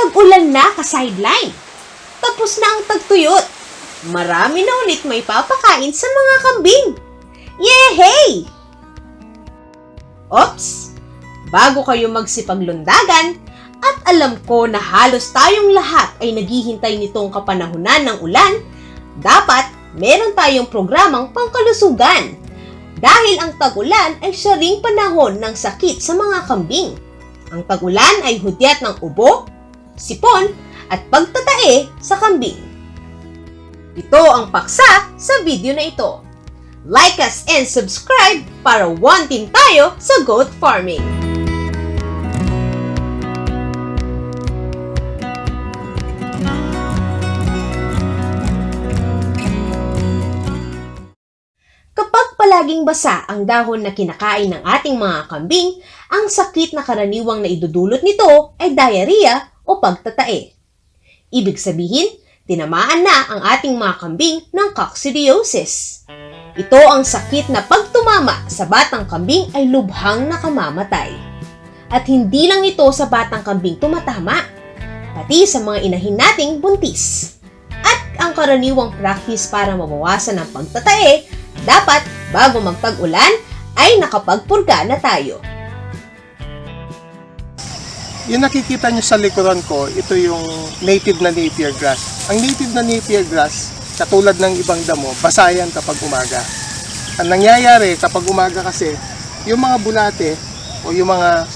Tag-ulan na ka-sideline. Tapos na ang tagtuyot. Marami na ulit may papakain sa mga kambing. Yehey! Ops! Bago kayo magsipaglundagan, at alam ko na halos tayong lahat ay naghihintay nitong kapanahunan ng ulan, dapat meron tayong programang pangkalusugan. Dahil ang tag-ulan ay siya ring panahon ng sakit sa mga kambing. Ang tag-ulan ay hudyat ng ubo, sipon, at pagtatae sa kambing. Ito ang paksa sa video na ito. Like us and subscribe para one team tayo sa goat farming. Kapag palaging basa ang dahon na kinakain ng ating mga kambing, ang sakit na karaniwang na idudulot nito ay diarrhea o pagtatae. Ibig sabihin, tinamaan na ang ating mga kambing ng coccidiosis. Ito ang sakit na pag tumama sa batang kambing ay lubhang nakamamatay. At hindi lang ito sa batang kambing tumatama, pati sa mga inahin nating buntis. At ang karaniwang practice para mabawasan ang pagtatae, dapat bago magtag-ulan ay nakapagpurga na tayo. Yung nakikita nyo sa likuran ko, ito yung native na Napier grass. Ang native na Napier grass, katulad ng ibang damo, basa yan kapag umaga. Ang nangyayari kapag umaga kasi, yung mga bulate o yung mga,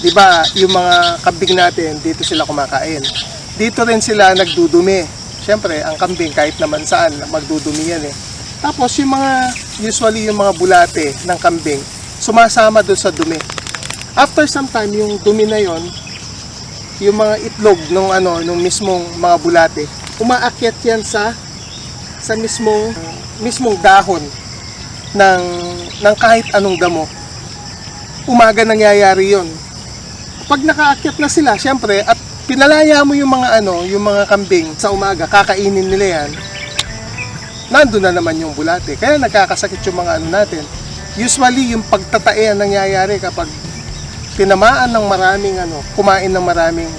di ba, yung mga kambing natin, dito sila kumakain. Dito rin sila nagdudumi. Siyempre, ang kambing kahit naman saan, magdudumi yan eh. Tapos yung mga, usually yung mga bulate ng kambing, sumasama doon sa dumi. After some time, yung dumi na yon, yung mga itlog nung mismong mga bulate, umaakyat yan sa mismong dahon ng kahit anong damo. Umaga nangyayari yon. Pag nakaakyat na sila, syempre, at pinalaya mo yung mga kambing sa umaga, kakainin nila yan, nandun na naman yung bulate. Kaya nagkakasakit yung mga natin. Usually, yung pagtatae ang nangyayari kapag tinamaan ng maraming kumain ng maraming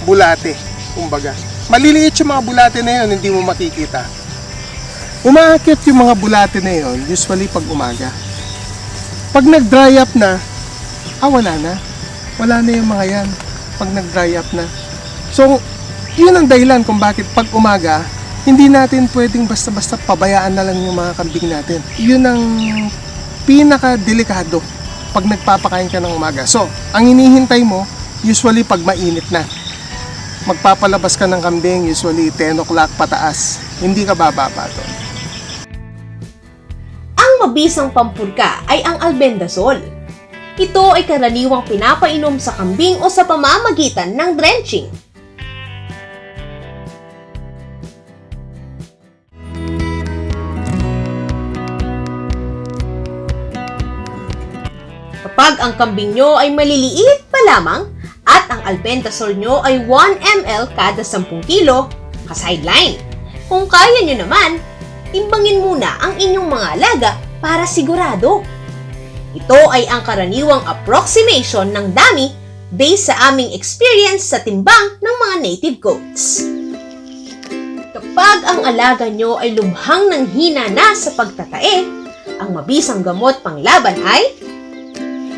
bulate, kumbaga. Maliliit yung mga bulate na yun, hindi mo makikita. Umaakyat yung mga bulate na yun, usually pag umaga. Pag nag-dry up na, wala na. Wala na yung mga yan pag nag-dry up na. So, yun ang dahilan kung bakit pag umaga, hindi natin pwedeng basta-basta pabayaan na lang yung mga kambing natin. Yun ang pinaka-delikado pag nagpapakain ka ng umaga. So, ang hinihintay mo, usually pag mainit na. Magpapalabas ka ng kambing, usually 10 o'clock pataas. Hindi ka bababa doon. Ang mabisang pampurga ay ang albendazole. Ito ay karaniwang pinapainom sa kambing o sa pamamagitan ng drenching. Kapag ang kambing nyo ay maliliit pa lamang at ang albendazole nyo ay 1 ml kada 10 kilo, ka-sideline. Kung kaya nyo naman, timbangin muna ang inyong mga alaga para sigurado. Ito ay ang karaniwang approximation ng dami based sa aming experience sa timbang ng mga native goats. Kapag ang alaga nyo ay lubhang nanghina na sa pagtatae, ang mabisang gamot panglaban ay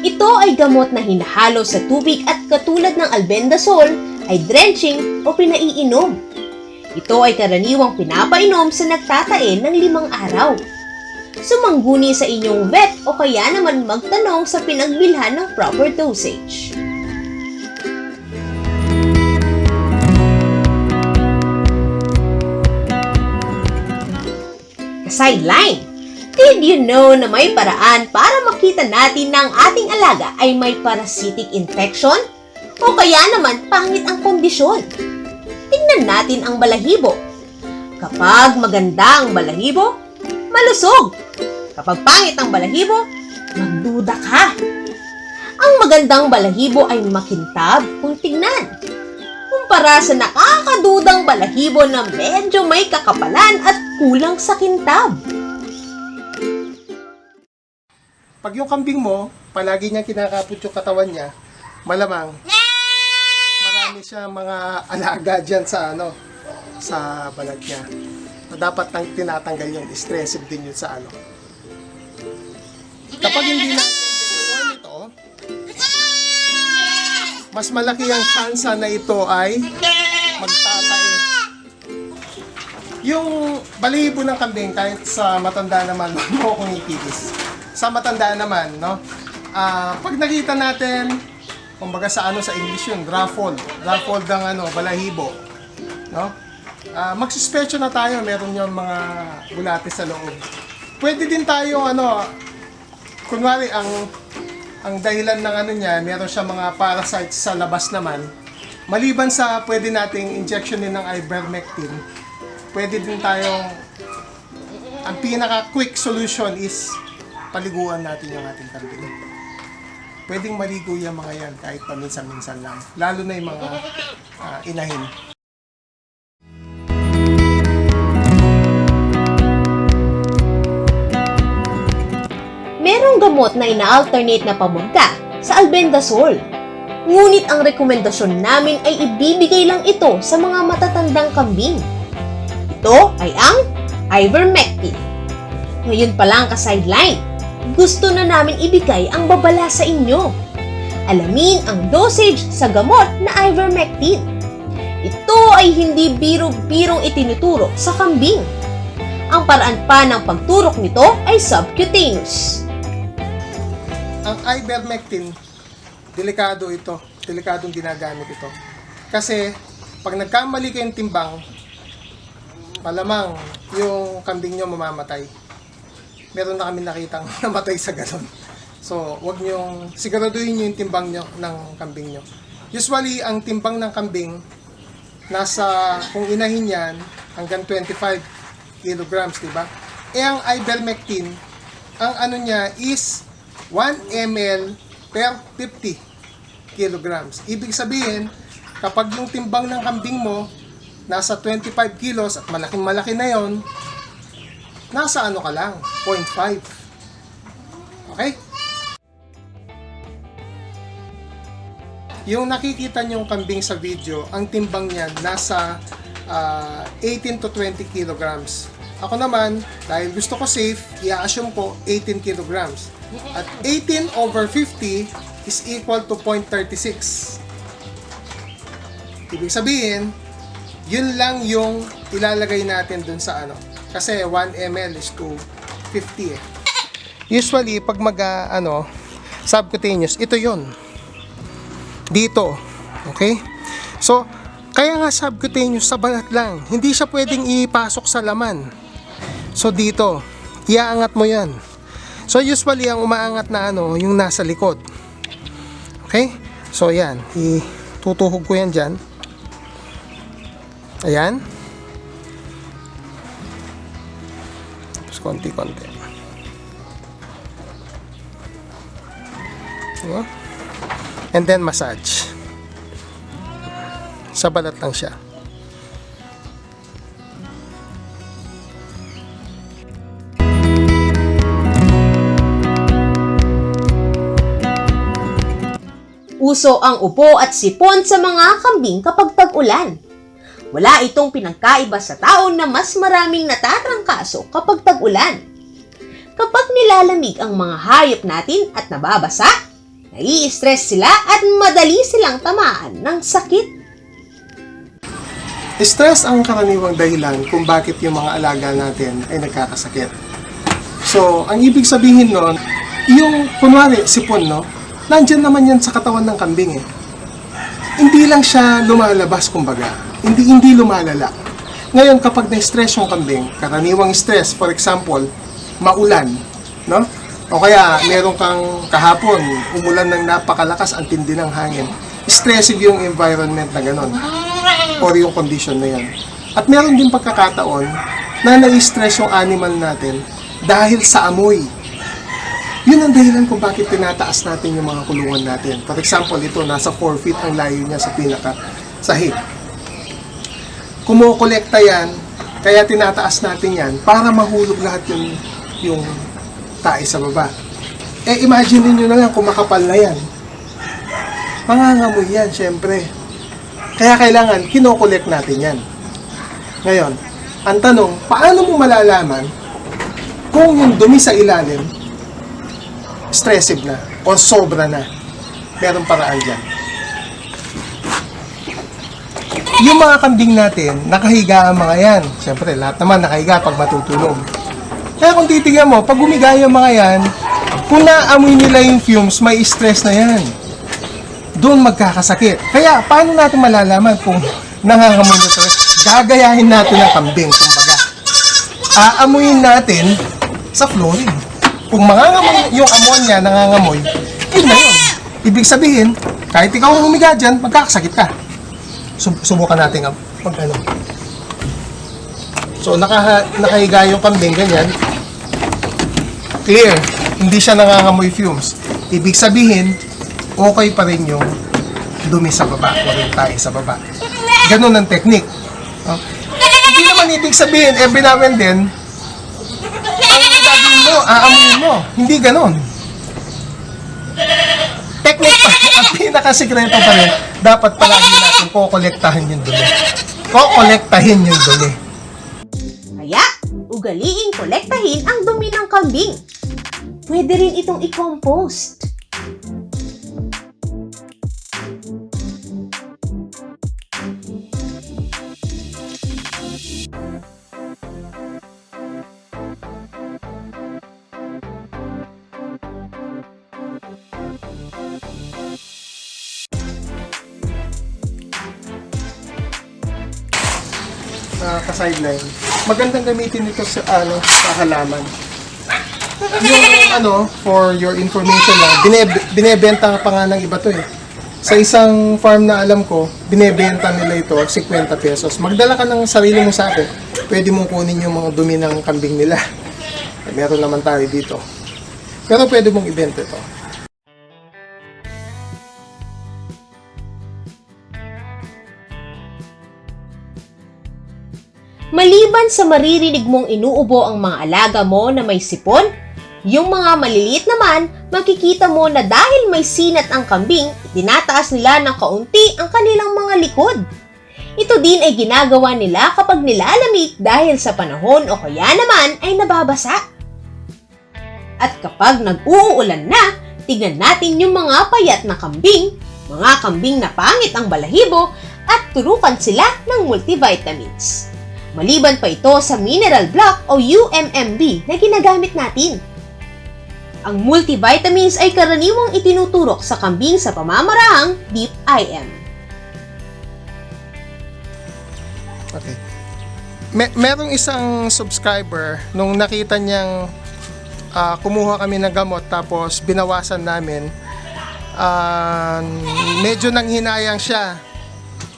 ito ay gamot na hinahalo sa tubig at katulad ng albendazole ay drenching o pinaiinom. Ito ay karaniwang pinapainom sa nagtatae ng 5 araw. Sumangguni sa inyong vet o kaya naman magtanong sa pinagbilhan ng proper dosage. Sideline. Did you know na may paraan para makita natin na ang ating alaga ay may parasitic infection? O kaya naman pangit ang kondisyon? Tingnan natin ang balahibo. Kapag maganda ang balahibo, malusog. Kapag pangit ang balahibo, magduda ka. Ang magandang balahibo ay makintab kung tignan. Kumpara sa nakakadudang balahibo na medyo may kakapalan at kulang sa kintab. Pag yung kambing mo, palagi niya kinakapot yung katawan niya, malamang marami siya mga alaga dyan sa sa balat niya. Dapat tinatanggal yung stressive din yun sa Kapag hindi natin diniwarm ito, mas malaki ang tsansa na ito ay magtatae. Yung balahibo ng kambing, kahit sa matanda naman, mo kung ikilis. Sa matanda naman, no? Pag nakita natin, kumbaga sa sa English yun, ruffled ng balahibo, no? Magsuspecho na tayo, meron yung mga bulate sa loob. Pwede din tayo, kunwari, ang dahilan ng niya, meron siya mga parasites sa labas naman. Maliban sa pwede nating injectionin ng ivermectin, pwede din tayong, ang pinaka-quick solution is paliguan natin yung ating kambing. Pwedeng maligo yung mga yan kahit paminsan-minsan lang. Lalo na yung mga inahin. Merong gamot na ina-alternate na pamangka sa albendazole. Ngunit ang rekomendasyon namin ay ibibigay lang ito sa mga matatandang kambing. Ito ay ang ivermectin. Ngayon pa lang ka-sideline, gusto na namin ibigay ang babala sa inyo. Alamin ang dosage sa gamot na ivermectin. Ito ay hindi biro-birong itinuturo sa kambing. Ang paraan pa ng pagturok nito ay subcutaneous. Ang ivermectin, delikado ito. Delikadong ginagamit ito. Kasi, pag nagkamali kayong timbang, malamang yung kambing nyo mamamatay. Meron na kami nakitang namatay sa galon. So, wag nyo, siguraduhin nyo yung timbang nyo ng kambing nyo. Usually, ang timbang ng kambing, nasa, kung inahin yan, hanggang 25 kilograms, diba? Ang ivermectin, ang niya is 1 ml per 50 kilograms. Ibig sabihin, kapag yung timbang ng kambing mo nasa 25 kilos at malaking-malaki na yon, nasa ka lang, 0.5. Okay? Yung nakikita nyong kambing sa video, ang timbang niyan nasa 18 to 20 kilograms. Ako naman, dahil gusto ko safe, i-assume ko 18 kilograms. At 18 over 50 is equal to 0.36. Ibig sabihin, yun lang yung ilalagay natin dun sa Kasi 1 ml is to 50 eh. Usually, pag subcutaneous, ito yun. Dito. Okay? So, kaya nga subcutaneous sa balat lang. Hindi siya pwedeng ipasok sa laman. So, dito. Iaangat mo yan. So, usually, ang umaangat na yung nasa likod. Okay? So, yan. Itutuhog ko yan dyan. Ayan. Tapos, konti-konti. Diba? And then, massage. Sa balat lang siya. Uso ang upo at sipon sa mga kambing kapag tag-ulan. Wala itong pinagkaiba sa tao na mas maraming natatrangkaso kapag tag-ulan. Kapag nilalamig ang mga hayop natin at nababasa, nai-stress sila at madali silang tamaan ng sakit. Stress ang karaniwang dahilan kung bakit yung mga alaga natin ay nagkakasakit. So, ang ibig sabihin nun, yung kunwari sipon, nandyan naman yan sa katawan ng kambing eh. Hindi lang siya lumalabas kumbaga. Hindi lumalala. Ngayon, kapag na-stress yung kambing, karaniwang stress, for example, maulan, o kaya meron kang kahapon, umulan ng napakalakas, ang tindi ng hangin. Stressive yung environment na gano'n. Or yung condition na yan. At meron din pagkakataon na na-stress yung animal natin dahil sa amoy. Yun ang dahilan kung bakit tinataas natin yung mga kulungan natin. For example, ito, nasa 4 feet ang layo niya sa pinaka-sahig. Kumukolekta yan, kaya tinataas natin yan para mahulog lahat yung tae sa baba. Imagine niyo na lang kung makapal na yan. Mangangamoy yan, syempre. Kaya kailangan kinokolekt natin yan. Ngayon, ang tanong, paano mo malalaman kung yung dumi sa ilalim stressive na o sobra na? Merong paraan dyan. Yung mga kambing natin, nakahiga ang mga yan. Siyempre, lahat naman nakahiga pag matutulog. Kaya kung titignan mo, pag humiga yung mga yan, kung naamoy nila yung fumes, may stress na yan. Doon magkakasakit. Kaya, paano natin malalaman kung nangangamoy na stress? Gagayahin natin ang kambing, kumbaga. Aamuyin natin sa flooring. Kung mangangamoy yung ammonia, nangangamoy, yun na yun. Ibig sabihin, kahit ikaw humiga dyan, magkakasakit ka. Subukan natin mag-ano. So, nakahiga yung kambing, ganyan. Clear. Hindi siya nangangamoy fumes. Ibig sabihin, okay pa rin yung dumi sa baba, o rin tayo sa baba. Ganun ang technique. Hindi naman ibig sabihin, every now and then, ang gagawin mo, aamuin mo. Hindi ganun. Technique pa, ang pinakasikreto pa rin, dapat palagi natin kokolektahin yung dumi. Kokolektahin yung dumi. Kaya, ugaliing kolektahin ang dumi ng kambing. Pwede rin itong i-compost. Ka-sideline, magandang gamitin ito sa halaman. Yung for your information lang, binebenta pa nga ng iba to eh. Sa isang farm na alam ko, binebenta nila ito 50 pesos. Magdala ka ng sarili mo sa akin, pwede mong kunin yung mga dumi ng kambing nila. Meron naman tayo dito. Pero pwede mong ibenta ito. Maliban sa maririnig mong inuubo ang mga alaga mo na may sipon, yung mga maliliit naman, makikita mo na dahil may sinat ang kambing, tinataas nila ng kaunti ang kanilang mga likod. Ito din ay ginagawa nila kapag nilalamig dahil sa panahon o kaya naman ay nababasa. At kapag nag-uulan na, tignan natin yung mga payat na kambing, mga kambing na pangit ang balahibo at turukan sila ng multivitamins. Maliban pa ito sa mineral block o UMMB na ginagamit natin. Ang multivitamins ay karaniwang itinuturok sa kambing sa pamamarahang Deep IM. Okay. Merong isang subscriber nung nakita niyang kumuha kami ng gamot tapos binawasan namin, medyo nanghinayang siya.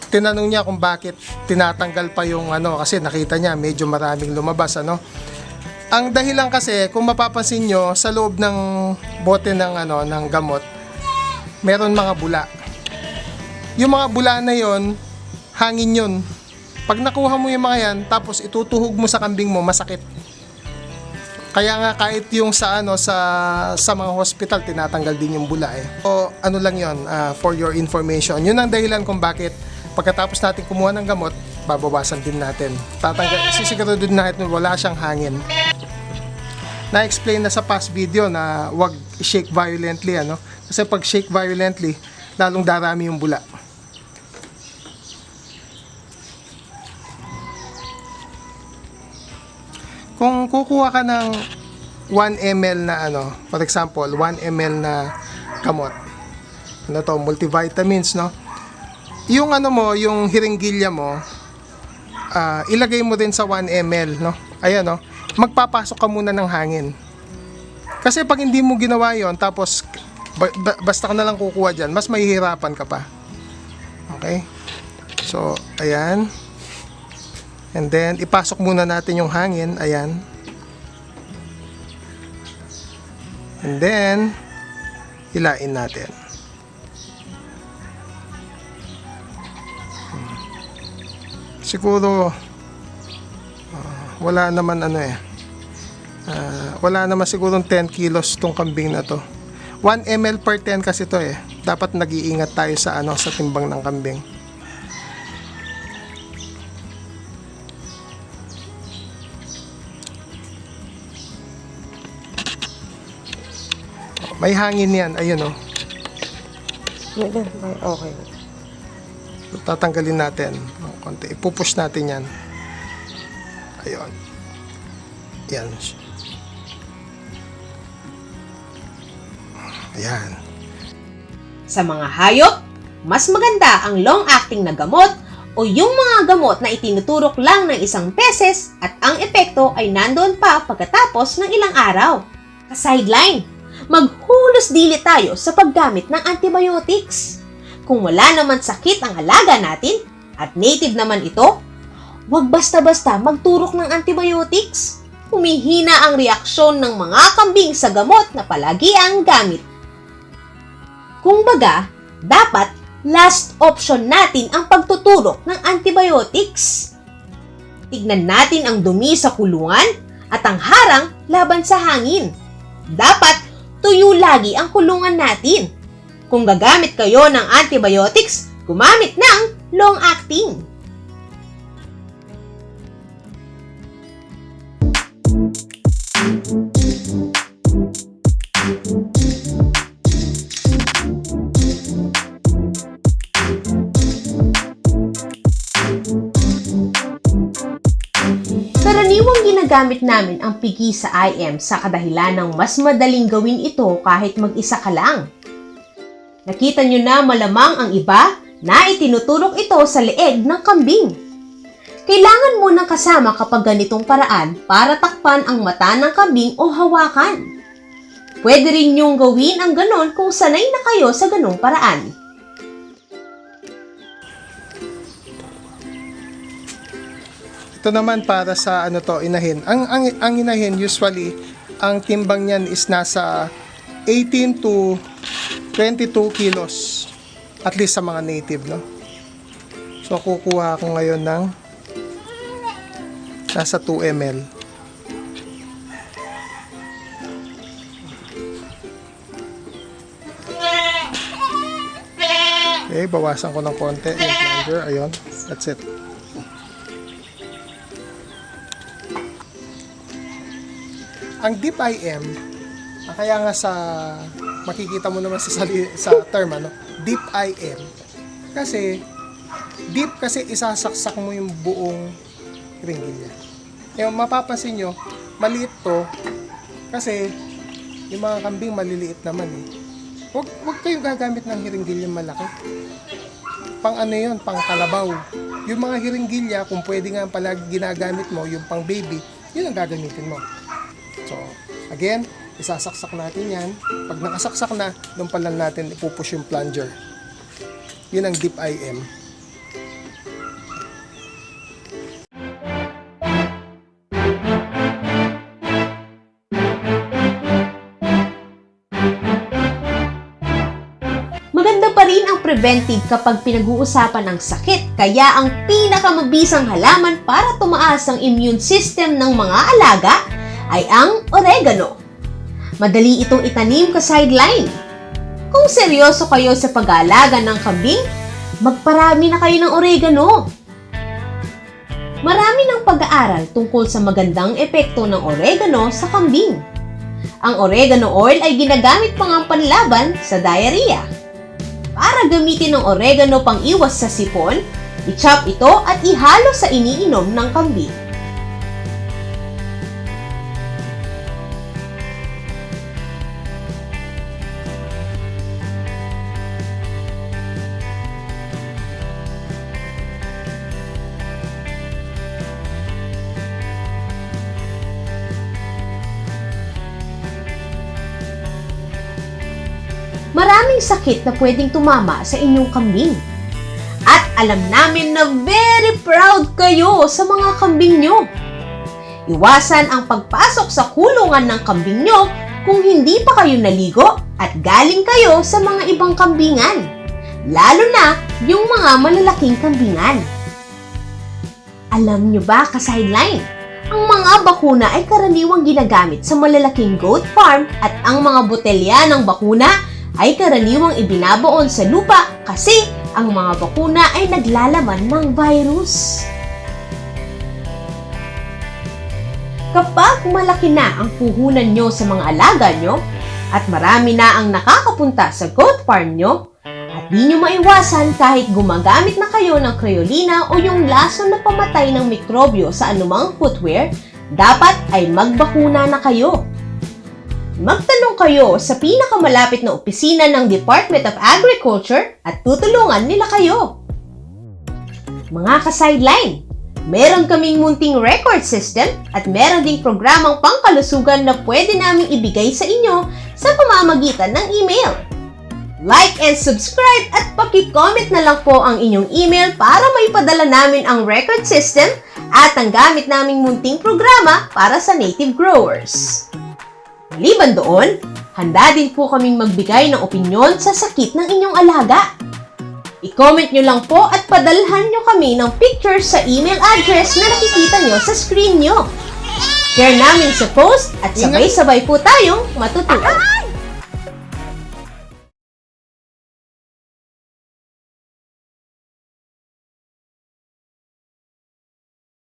Tinanong niya kung bakit tinatanggal pa yung kasi nakita niya medyo maraming lumabas Ang dahilan kasi kung mapapansin nyo sa loob ng bote ng gamot, meron mga bula. Yung mga bula na yon, hangin yun. Pag nakuha mo yung mga yan tapos itutuhog mo sa kambing mo, masakit. Kaya nga kahit yung sa mga hospital tinatanggal din yung bula eh. So lang yon, for your information. Yun ang dahilan kung bakit pagkatapos natin kumuha ng gamot, babawasan din natin. Sisiguro din natin wala siyang hangin. Na-explain na sa past video na wag shake violently Kasi pag shake violently, lalong darami yung bula. Kung kukuha ka ng 1 ml na for example, 1 ml na gamot. Multivitamins, Yung yung hiringgilya mo, ilagay mo din sa 1 ml, Ayan, magpapasok ka muna ng hangin. Kasi pag hindi mo ginawa yon tapos basta ka na lang kukuha dyan, mas mahihirapan ka pa. Okay? So, ayan. And then, ipasok muna natin yung hangin. Ayan. And then, hilain natin. Siguro, wala naman wala naman siguro 10 kilos tong kambing na to. 1 ml per 10 kasi to eh. Dapat nag-iingat tayo sa sa timbang ng kambing. May hangin yan. Ayun, oh. Okay. Tatanggalin natin ng konti. Ipupush natin yan. Ayun. Yan. Ayan. Sa mga hayop, mas maganda ang long-acting na gamot o yung mga gamot na itinuturok lang ng isang beses at ang epekto ay nandoon pa pagkatapos ng ilang araw. Ka-sideline, maghulos dili tayo sa paggamit ng antibiotics. Kung wala naman sakit ang alaga natin at native naman ito, huwag basta-basta magturok ng antibiotics. Humihina ang reaksyon ng mga kambing sa gamot na palagi ang gamit. Kung baga, dapat last option natin ang pagtuturok ng antibiotics. Tignan natin ang dumi sa kulungan at ang harang laban sa hangin. Dapat tuyo lagi ang kulungan natin. Kung gagamit kayo ng antibiotics, gumamit ng long-acting. Karaniwang ginagamit namin ang pigi sa IM sa kadahilan ng mas madaling gawin ito kahit mag-isa ka lang. Nakita nyo na malamang ang iba na itinuturok ito sa leeg ng kambing. Kailangan mo nang kasama kapag ganitong paraan para takpan ang mata ng kambing o hawakan. Pwede rin nyong gawin ang ganon kung sanay na kayo sa ganong paraan. Ito naman para sa inahin. Ang inahin usually ang timbang niyan is nasa 18 to 22 kilos at least sa mga native, no? So kukuha ako ngayon ng nasa 2 ml. Okay, bawasan ko ng konti yung plunger. Ayun, that's it. Ang deep IM, kaya nga sa makikita mo naman sa term, deep IM. Kasi deep kasi isasaksak mo yung buong hiringgilya. Yung mapapansin nyo, maliit to kasi yung mga kambing maliliit naman eh. Huwag kayong gagamit ng hiringgilya malaki. Pang yun, pang kalabaw. Yung mga hiringgilya, kung pwede nga palagi ginagamit mo, yung pang baby, yun ang gagamitin mo. So, again, isasaksak natin yan. Pag nakasaksak na, doon pa lang natin ipupush yung plunger. Yun ang deep IM. Maganda pa rin ang preventive kapag pinag-uusapan ang sakit, kaya ang pinakamabisang halaman para tumaas ang immune system ng mga alaga ay ang oregano. Madali itong itanim ka-sideline. Kung seryoso kayo sa pag-aalaga ng kambing, magparami na kayo ng oregano. Marami ng pag-aaral tungkol sa magandang epekto ng oregano sa kambing. Ang oregano oil ay ginagamit pang ang panlaban sa diarrhea. Para gamitin ang oregano pang iwas sa sipon, i-chop ito at ihalo sa iniinom ng kambing. Maraming sakit na pwedeng tumama sa inyong kambing. At alam namin na very proud kayo sa mga kambing nyo. Iwasan ang pagpasok sa kulungan ng kambing nyo kung hindi pa kayo naligo at galing kayo sa mga ibang kambingan. Lalo na yung mga malalaking kambingan. Alam nyo ba, ka-sideline? Ang mga bakuna ay karaniwang ginagamit sa malalaking goat farm at ang mga botelya ng bakuna ay karaniwang ibinabaon sa lupa kasi ang mga bakuna ay naglalaman ng virus. Kapag malaki na ang puhunan nyo sa mga alaga nyo, At marami na ang nakakapunta sa goat farm nyo. At di nyo maiwasan kahit gumagamit na kayo ng Cryolina o yung lason na pamatay ng mikrobyo sa anumang footwear, dapat ay magbakuna na kayo. Magtanong kayo sa pinakamalapit na opisina ng Department of Agriculture at tutulungan nila kayo. Mga ka-sideline, meron kaming munting record system at meron ding programang pangkalusugan na pwede naming ibigay sa inyo sa pamamagitan ng email. Like and subscribe at paki-comment na lang po ang inyong email para maipadala namin ang record system at ang gamit naming munting programa para sa native growers. Maliban doon, handa din po kaming magbigay ng opinyon sa sakit ng inyong alaga. I-comment nyo lang po at padalhan nyo kami ng pictures sa email address na nakikita nyo sa screen nyo. Share namin sa post at sabay-sabay po tayong matutuwa.